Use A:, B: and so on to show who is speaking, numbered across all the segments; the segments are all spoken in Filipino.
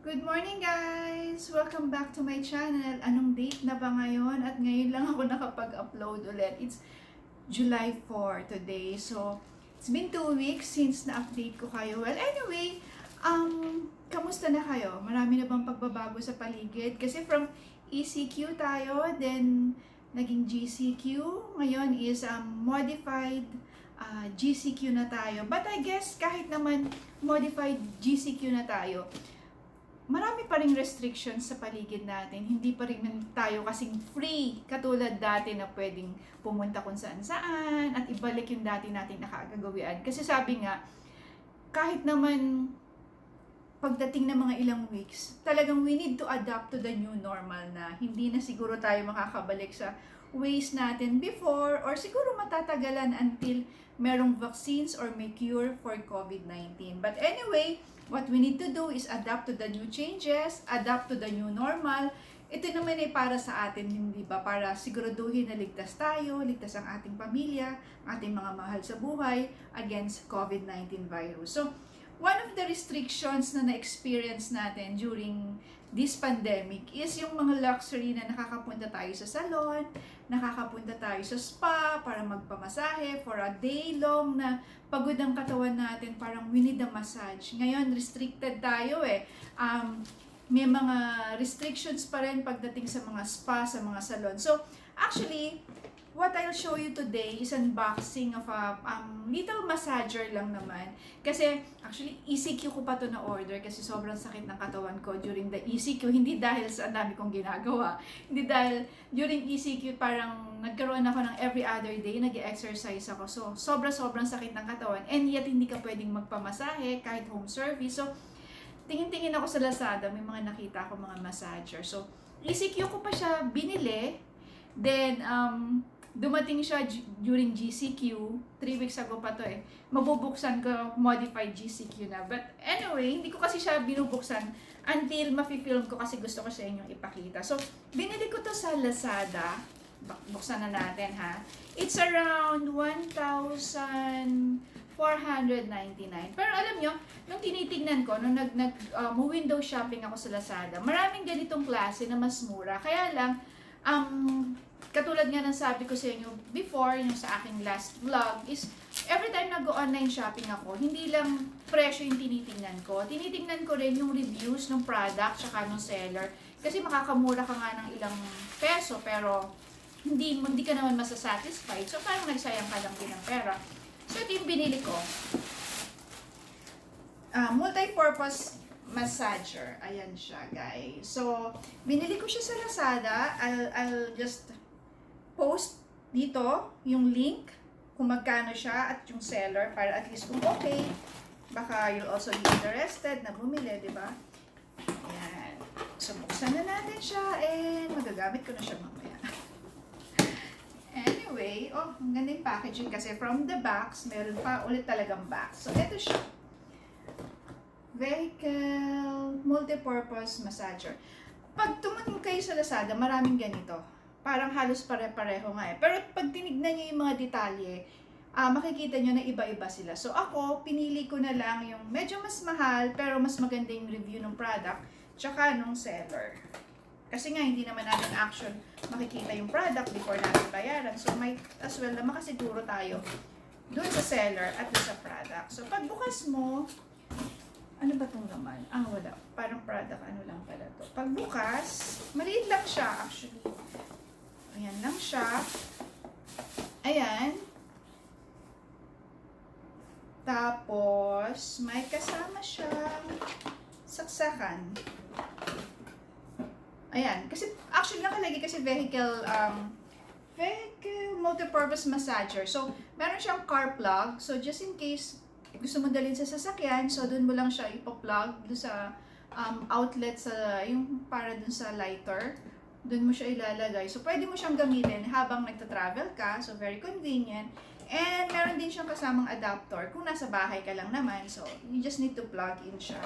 A: Good morning guys! Welcome back to my channel. Anong date na ba ngayon? At ngayon lang ako nakapag-upload ulit. It's July 4 today. So, it's been 2 weeks since na-update ko kayo. Well, anyway, kamusta na kayo? Marami na bang pagbabago sa paligid? Kasi from ECQ tayo, then naging GCQ. Ngayon is modified GCQ na tayo. But I guess kahit naman modified GCQ na tayo, marami pa ring restrictions sa paligid natin. Hindi pa rin tayo kasing free katulad dati na pwedeng pumunta kung saan saan at ibalik yung dati natin nakagagawian. Kasi sabi nga, kahit naman pagdating ng mga ilang weeks, talagang we need to adapt to the new normal na hindi na siguro tayo makakabalik sa ways natin before or siguro matatagalan until merong vaccines or may cure for COVID-19. But anyway, what we need to do is adapt to the new changes, adapt to the new normal. Ito naman ay para sa atin, hindi ba? Para siguraduhin na ligtas tayo, ligtas ang ating pamilya, ating mga mahal sa buhay against COVID-19 virus. So, one of the restrictions na na-experience natin during this pandemic is yung mga luxury na nakakapunta tayo sa salon, nakakapunta tayo sa spa para magpamasahe for a day long na pagod ang katawan natin, parang we need a massage. Ngayon, restricted tayo eh. May mga restrictions pa rin pagdating sa mga spa, sa mga salon. So, actually, what I'll show you today is unboxing of a little massager lang naman. Kasi, actually, ECQ ko pa to na order kasi sobrang sakit ng katawan ko during the ECQ. Hindi dahil sa dami kong ginagawa. Hindi dahil during ECQ parang nagkaroon ako ng every other day, nag-exercise ako. So, sobrang sakit ng katawan. And yet, hindi ka pwedeng magpamasahe kahit home service. So, tingin-tingin ako sa Lazada, may mga nakita ako mga massager. So, ECQ ko pa siya binili. Then, dumating siya during GCQ, 3 weeks ago pa to eh. Mabubuksan ko, modified GCQ na. But anyway, hindi ko kasi siya binubuksan until mafi-film ko kasi gusto ko sa inyong ipakita. So, binili ko to sa Lazada. Buksan na natin ha. It's around 1,499. Pero alam nyo, nung tinitignan ko, nung window shopping ako sa Lazada, maraming ganitong klase na mas mura. Kaya lang, katulad nga ng sabi ko sa inyo before, yung sa aking last vlog, is every time nag-online shopping ako, hindi lang presyo yung tinitingnan ko. Tinitingnan ko rin yung reviews ng product tsaka ng seller. Kasi makakamura ka nga ng ilang peso, pero hindi ka naman masasatisfied. So parang nagsayang ka lang din ng pera. So ito yung binili ko. Multipurpose massager. Ayan siya, guys. So, binili ko siya sa Lazada. I'll just post dito yung link kung magkano siya at yung seller para at least kung okay, baka you'll also be interested na bumili, di ba? Ayan. So, buksan na natin siya and magagamit ko na siya mamaya. Anyway, ang ganda yung packaging kasi from the box, meron pa ulit talagang box. So, ito siya. Vehicle Multipurpose Massager. Pag tumingin kayo sa Lazada, maraming ganito. Parang halos pare-pareho nga eh. Pero pag tinignan nyo yung mga detalye, makikita nyo na iba-iba sila. So ako, pinili ko na lang yung medyo mas mahal, pero mas maganda yung review ng product, tsaka nung seller. Kasi nga, hindi naman natin makikita yung product before natin bayaran. So might as well na makasiguro tayo dun sa seller at dun sa product. So pagbukas mo, ano ba itong laman? Wala. Parang product, ano lang pala to. Pagbukas, maliit lang siya actually. Ayan lang siya. Ayan. Tapos, may kasama siyang saksakan. Ayan. Kasi, actually nakalagay kasi vehicle multipurpose massager. So, meron siyang car plug. So, just in case gusto mo dalhin sa sasakyan, so doon mo lang siya ipa-plug doon sa outlet sa yung para doon sa lighter. Doon mo siya ilalagay. So pwede mo siyang gamitin habang nagta-travel ka, so very convenient. And meron din siyang kasamang adapter kung nasa bahay ka lang naman. So you just need to plug in siya.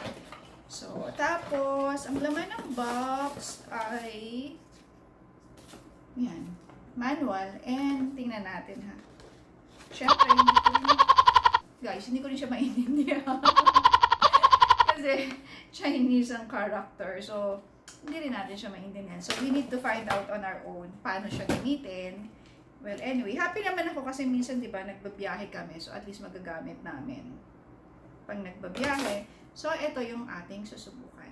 A: So tapos ang laman ng box ay yan, manual, and tingnan natin ha. Syempre, hindi ko rin siya maintindihan. Kasi Chinese ang character. So, hindi rin natin siya maintindihan. So, we need to find out on our own paano siya gamitin. Well, anyway, happy naman ako kasi minsan, di ba, nagbabiyahe kami. So, at least magagamit namin pag nagbabiyahe. So, ito yung ating susubukan.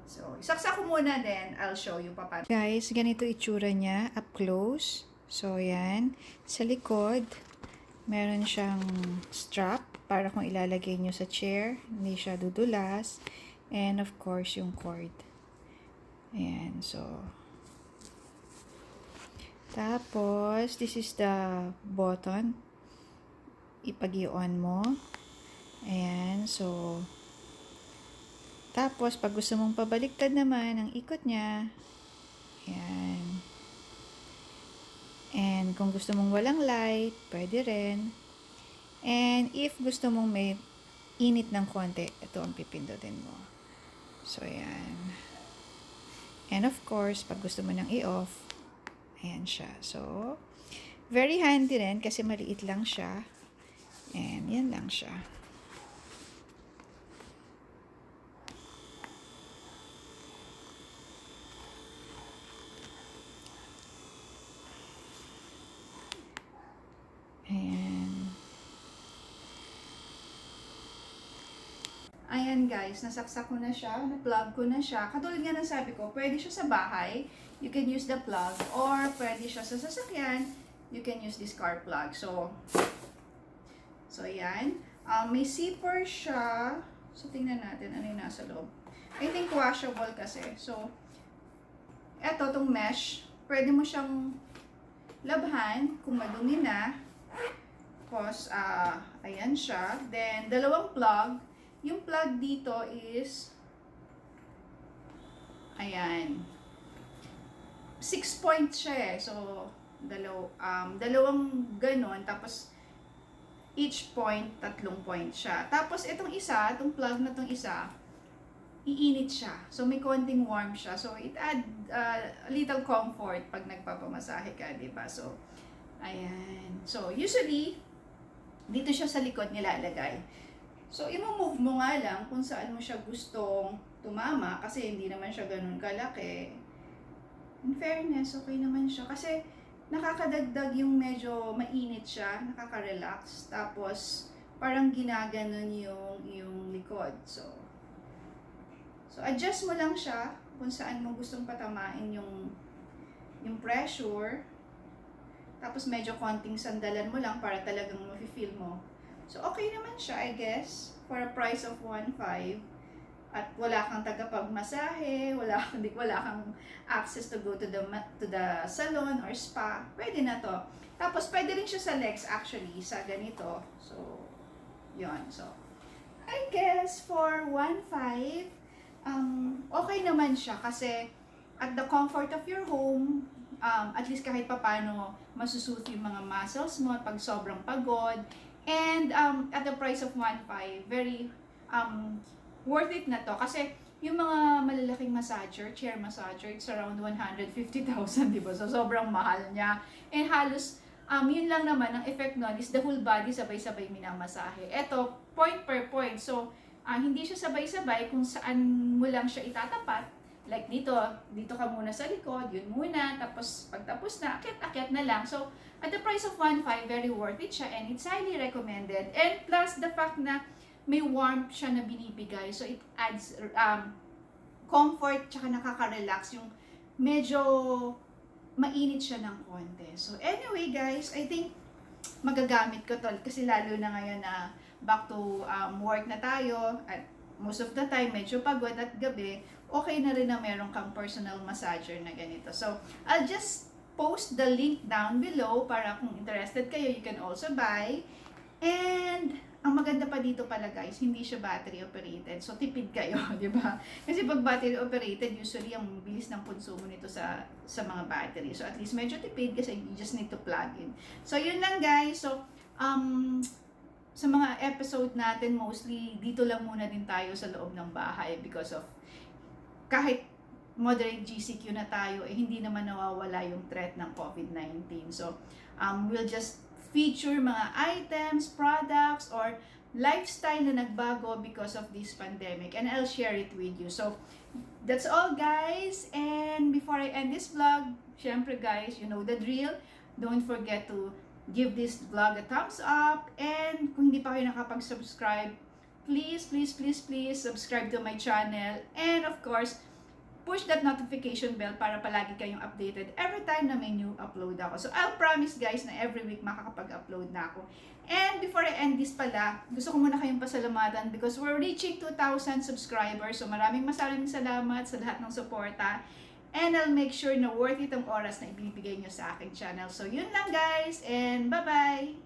A: So, isaksak ko muna then I'll show you pa paano. Guys, ganito itsura niya up close. So, yan. Sa likod, meron siyang strap para kung ilalagay nyo sa chair, hindi siya dudulas. And of course, yung cord. Ayan, so. Tapos, this is the button. Ipag-i-on mo. Ayan, so. Tapos, pag gusto mong pabaliktad naman ang ikot niya, ayan. And kung gusto mong walang light, pwede rin. And if gusto mong may init ng konti, ito ang pipindutin mo. So, ayan. And of course, pag gusto mo nang i-off, ayan siya. So, very handy rin kasi maliit lang siya. And yan lang siya. Ayan guys, nasaksak ko na siya, na-plug ko na siya. Katulad nga ng sabi ko, pwede siya sa bahay, you can use the plug, or pwede siya sa sasakyan, you can use this car plug. So ayan. May zipper siya. So, tingnan natin ano yung nasa loob. I think washable kasi. So, eto, tong mesh, pwede mo siyang labhan kung madumi na. Tapos, ayan siya. Then, dalawang plug. Yung plug dito is, ayan, 6 points siya eh. So, dalawang ganon, tapos each point, 3 points siya. Tapos, itong isa, itong plug na itong isa, iinit siya. So, may konting warm siya. So, it add a little comfort pag nagpapamasahe ka, diba? So, ayan. So, usually, dito siya sa likod nilalagay. So, i-move mo nga lang kung saan mo siya gustong tumama kasi hindi naman siya ganun kalaki. In fairness, okay naman siya kasi nakakadagdag yung medyo mainit siya, nakaka-relax. Tapos, parang ginaganon yung likod. So, adjust mo lang siya kung saan mo gustong patamain yung pressure. Tapos, medyo konting sandalan mo lang para talagang mafe-feel mo. So, okay naman siya, I guess, for a price of 1.5. At wala kang tagapagmasahe, wala kang access to go to the salon or spa. Pwede na to. Tapos, pwede rin siya sa legs, actually, sa ganito. So, yun. So, I guess, for 1.5, okay naman siya kasi at the comfort of your home, at least kahit papano masusuth yung mga muscles mo pag sobrang pagod. And at the price of 1.5, very worth it na to. Kasi yung mga malalaking massager, chair massager, it's around 150,000, diba? So, sobrang mahal niya. And halos, yun lang naman, ang effect nun is the whole body sabay-sabay minamasahe. Eto, point per point. So, hindi siya sabay-sabay kung saan mo lang siya itatapat. Like dito ka muna sa likod, yun muna, tapos pagtapos na, akyat-akyat na lang. So, at the price of 1.5, very worth it siya and it's highly recommended. And plus, the fact na may warmth siya na binibigay. So, it adds comfort, tsaka nakaka-relax. Yung medyo mainit siya ng konti. So, anyway guys, I think magagamit ko to kasi lalo na ngayon na back to work na tayo at most of the time medyo pagod at gabi, okay na rin na meron kang personal massager na ganito. So, I'll just post the link down below para kung interested kayo, you can also buy. And ang maganda pa dito pala guys, hindi siya battery operated. So, tipid kayo, di ba? Kasi pag battery operated, usually ang bilis ng konsumo nito sa mga battery. So, at least medyo tipid kasi you just need to plug in. So, yun lang guys. So, sa mga episode natin, mostly dito lang muna din tayo sa loob ng bahay because of kahit moderate GCQ na tayo, hindi naman nawawala yung threat ng COVID-19. So, we'll just feature mga items, products, or lifestyle na nagbago because of this pandemic, and I'll share it with you. So, that's all guys, and before I end this vlog, syempre guys, you know the drill. Don't forget to give this vlog a thumbs up, and kung hindi pa kayo nakapag-subscribe, please subscribe to my channel, and of course, push that notification bell para palagi kayong updated every time na may new upload ako. So, I'll promise guys na every week makakapag-upload na ako. And before I end this pala, gusto ko muna kayong pasalamatan because we're reaching 2,000 subscribers. So, maraming salamat sa lahat ng suporta. And I'll make sure na worth it ang oras na ibibigay nyo sa aking channel. So, yun lang guys, and bye-bye!